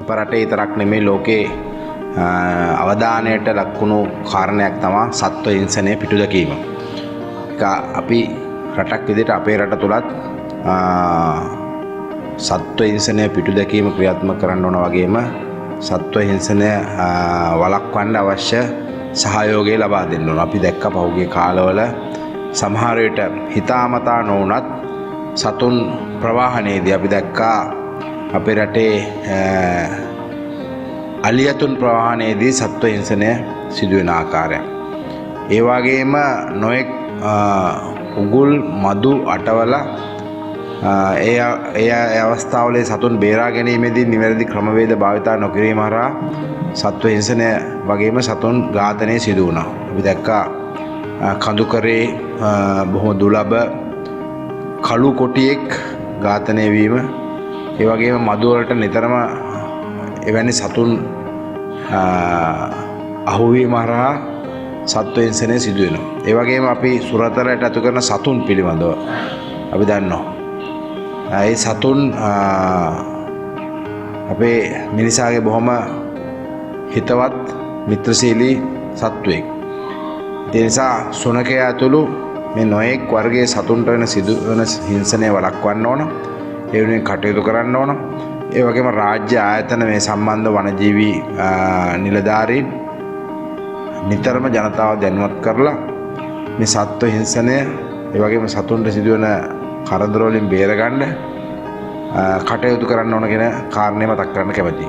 අපරටේ විතරක් නෙමෙයි ලෝකේ අවධානයට ලක්වුණු කාරණයක් තමයි සත්ව හිංසනය පිටුදැකීම. ඒක අපි රටක් විදිහට අපේ රට තුලත් සත්ව හිංසනය පිටුදැකීම ක්‍රියාත්මක කරන්න ඕන වගේම සත්ව හිංසනය වළක්වන්න අවශ්‍ය සහයෝගය ලබා දෙන්න ඕන. අපි දැක්ක පහුගිය කාලවල සමහර විට හිතාමතා නොවුනත් සතුන් ප්‍රවාහනයේදී අපි දැක්කා අපේ රටේ අලියතුන් ප්‍රවාහනයේදී සත්ව හිංසනය සිදුවෙන ආකාරය. ඒ වගේම නොයෙක් උගුල් මදු අටවල ඒ අවස්ථාවල සතුන් බේරා ගැනීමේදී නිවැරදි ක්‍රමවේද භාවිතා නොකිරීම හරහා සත්ව හිංසනය වගේම සතුන් ඝාතනය සිදු වුණා. අපි දැක්කා කඳුකරේ බොහොම දුලබ කළු කොටියෙක් ඝාතනය වීම, ඒ වගේම මදු වලට නිතරම එවැනි සතුන් අහුවීම හරහා සත්ව හිංසනය සිදු වෙනවා. ඒ වගේම අපි සුරතලයට අතු කරන සතුන් පිළිබඳව අපි දන්නවා. ඒ සතුන් අපේ මිනිසාගේ බොහොම හිතවත් මිත්‍රශීලී සත්වෙක්. ඒ නිසා සුනකයා ඇතුළු මේ නොයෙක් වර්ගයේ සතුන්ට වෙන සිදුවන හිංසනය වළක්වන්න ඕන. ඒ වෙනුවෙන් කටයුතු කරන්න ඕන. ඒ වගේම රාජ්‍ය ආයතන මේ සම්බන්ධ වනජීවී නිලධාරීන් නිතරම ජනතාව දැනුවත් කරලා මේ සත්ව හිංසනය ඒ වගේම සතුන්ට සිදුවන කරදර වලින් බේරගන්න කටයුතු කරන්න ඕන කියන කාරණේ මතක් කරන්න කැමතියි.